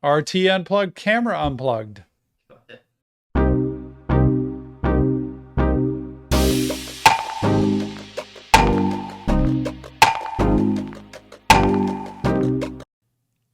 RT unplugged, camera unplugged.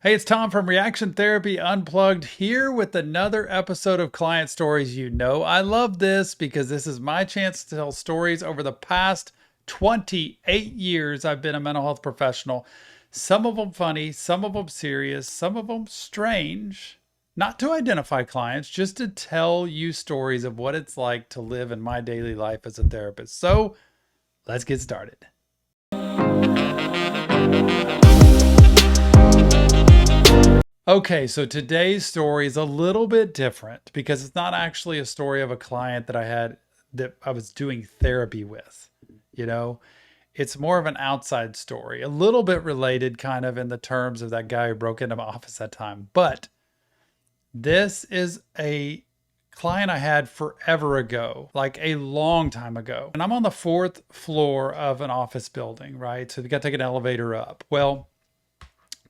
Hey, it's Tom from Reaction Therapy Unplugged here with another episode of Client Stories. You know I love this because this is my chance to tell stories over the past 28 years I've been a mental health professional. Some of them funny, some of them serious, some of them strange. Not to identify clients, just to tell you stories of what it's like to live in my daily life as a therapist. So let's get started. Okay, so today's story is a little bit different because it's not actually a story of a client that I was doing therapy with. You know, it's more of an outside story, a little bit related kind of in the terms of that guy who broke into my office that time. But this is a client I had forever ago, like a long time ago. And I'm on the 4th floor of an office building, right? So we got to take an elevator up. Well,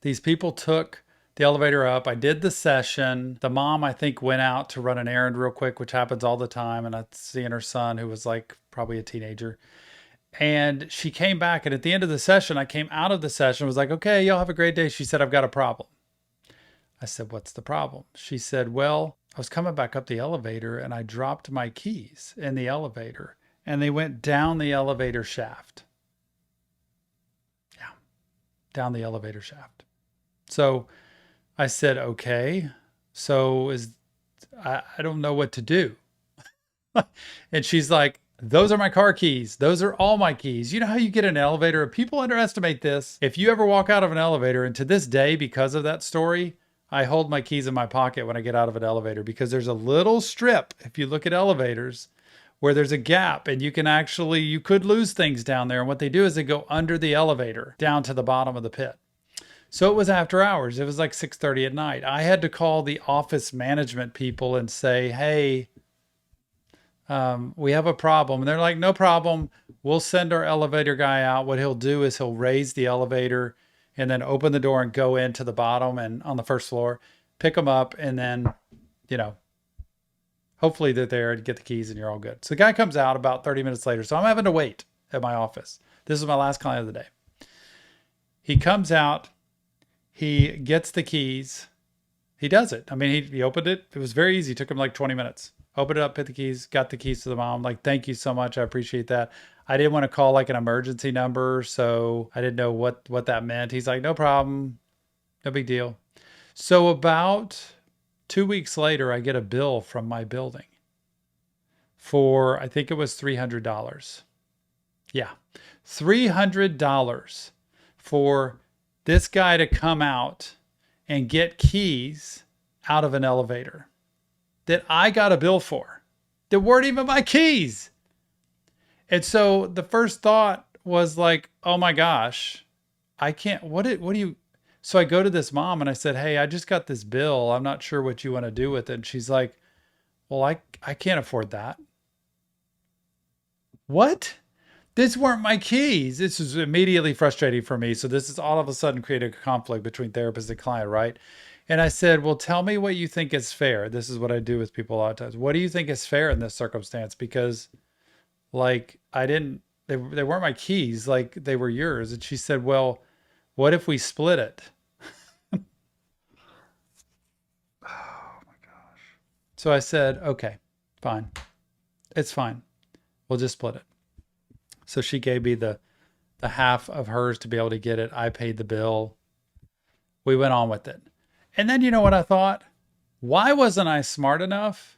these people took the elevator up. I did the session. The mom, I think, went out to run an errand real quick, which happens all the time. And I seeing her son, who was like probably a teenager. And she came back. And at the end of the session, I came out of the session, was like, okay, y'all have a great day. She said, I've got a problem. I said, what's the problem? She said, well, I was coming back up the elevator and I dropped my keys in the elevator and they went down the elevator shaft. Yeah, down the elevator shaft. So I said, okay, so I don't know what to do. And she's like, those are my car keys. Those are all my keys. You know how you get in an elevator? People underestimate this. If you ever walk out of an elevator, and to this day, because of that story, I hold my keys in my pocket when I get out of an elevator because there's a little strip, if you look at elevators, where there's a gap and you could lose things down there. And what they do is they go under the elevator down to the bottom of the pit. So it was after hours. It was like 6:30 at night. I had to call the office management people and say, hey, we have a problem. And they're like, no problem. We'll send our elevator guy out. What he'll do is he'll raise the elevator and then open the door and go into the bottom and on the first floor, pick them up. And then, hopefully they're there to get the keys and you're all good. So the guy comes out about 30 minutes later. So I'm having to wait at my office. This is my last client of the day. He comes out. He gets the keys. He does it. I mean, he opened it. It was very easy. It took him like 20 minutes. Opened it up, hit the keys, got the keys to the mom. Like, thank you so much. I appreciate that. I didn't want to call like an emergency number, so I didn't know what that meant. He's like, no problem. No big deal. So about 2 weeks later, I get a bill from my building for, I think it was $300. Yeah, $300 for this guy to come out and get keys out of an elevator that I got a bill for that weren't even my keys. And so the first thought was like, oh my gosh, I can't, what do you, so I go to this mom and I said, hey, I just got this bill. I'm not sure what you want to do with it. And she's like, well, I can't afford that. What? These weren't my keys. This was immediately frustrating for me. So this is all of a sudden creating a conflict between therapist and client, right? And I said, well, tell me what you think is fair. This is what I do with people a lot of times. What do you think is fair in this circumstance? Because like they weren't my keys, like they were yours. And she said, well, what if we split it? Oh my gosh. So I said, okay, fine. It's fine. We'll just split it. So she gave me the half of hers to be able to get it. I paid the bill. We went on with it. And then you know what I thought? Why wasn't I smart enough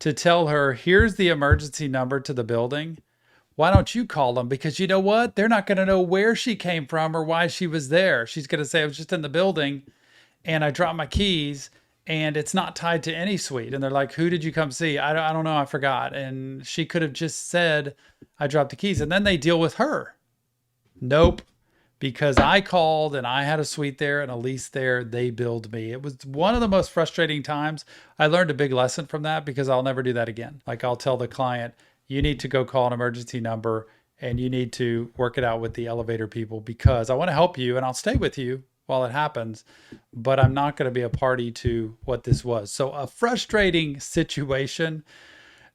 to tell her, here's the emergency number to the building. Why don't you call them? Because you know what? They're not going to know where she came from or why she was there. She's going to say, I was just in the building and I dropped my keys and it's not tied to any suite. And they're like, who did you come see? I don't know. I forgot. And she could have just said, I dropped the keys. And then they deal with her. Nope. Because I called and I had a suite there and a lease there. They billed me. It was one of the most frustrating times. I learned a big lesson from that because I'll never do that again. Like I'll tell the client, you need to go call an emergency number and you need to work it out with the elevator people because I want to help you and I'll stay with you while it happens, but I'm not going to be a party to what this was. So a frustrating situation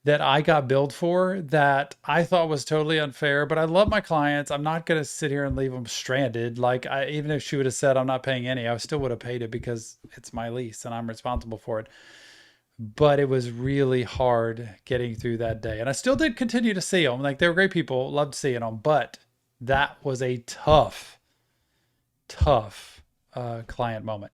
that I got billed for that I thought was totally unfair, but I love my clients. I'm not going to sit here and leave them stranded. Even if she would have said, I'm not paying any, I still would have paid it because it's my lease and I'm responsible for it. But it was really hard getting through that day. And I still did continue to see them. Like, they were great people, loved seeing them, but that was a tough, tough client moment.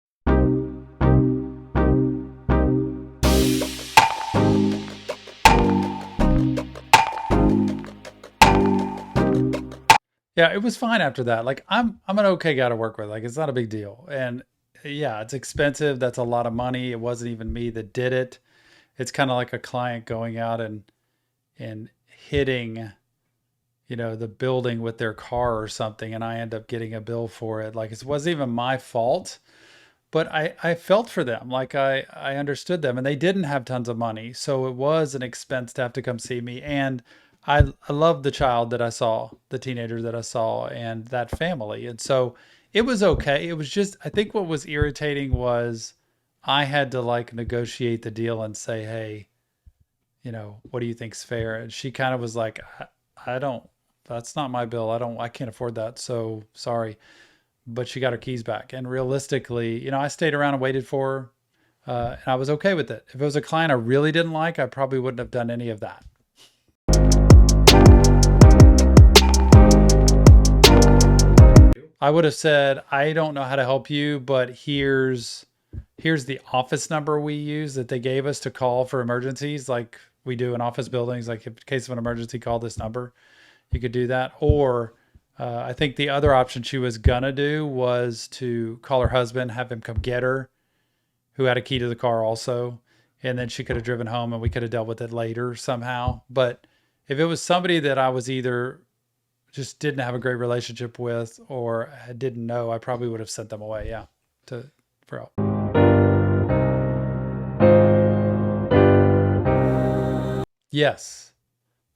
Yeah, it was fine after that. Like, I'm an okay guy to work with. Like, it's not a big deal. And yeah, it's expensive. That's a lot of money. It wasn't even me that did it. It's kind of like a client going out and hitting, the building with their car or something, and I end up getting a bill for it. Like, it wasn't even my fault, but I felt for them. Like, I understood them, and they didn't have tons of money. So it was an expense to have to come see me. And I loved the child that I saw, the teenager that I saw, and that family. And so it was okay. It was just, I think what was irritating was I had to like negotiate the deal and say, hey, what do you think's fair? And she kind of was like, I don't, that's not my bill. I can't afford that. So sorry. But she got her keys back. And realistically, I stayed around and waited for her. And I was okay with it. If it was a client I really didn't like, I probably wouldn't have done any of that. I would have said, I don't know how to help you, but here's the office number we use that they gave us to call for emergencies, like we do in office buildings. Like, in case of an emergency, call this number. You could do that. Or I think the other option she was gonna do was to call her husband, have him come get her, who had a key to the car also, and then she could have driven home and we could have dealt with it later somehow. But if it was somebody that I was either just didn't have a great relationship with or I didn't know, I probably would have sent them away. Yeah, for help. Yes,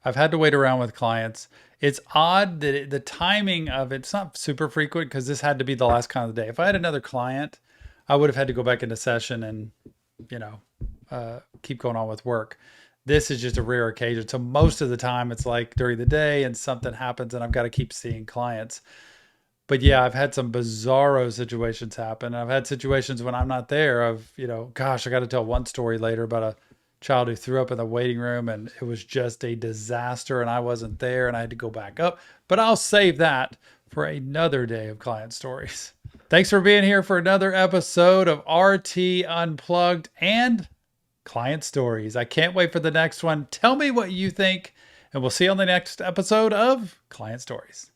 I've had to wait around with clients. It's odd that the timing of it's not super frequent because this had to be the last kind of the day. If I had another client, I would have had to go back into session and, keep going on with work. This is just a rare occasion. So most of the time it's like during the day and something happens and I've got to keep seeing clients. But yeah, I've had some bizarro situations happen. I've had situations when I'm not there of, gosh, I got to tell one story later about a child who threw up in the waiting room and it was just a disaster and I wasn't there and I had to go back up. But I'll save that for another day of client stories. Thanks for being here for another episode of RT Unplugged and Client Stories. I can't wait for the next one. Tell me what you think, and we'll see you on the next episode of Client Stories.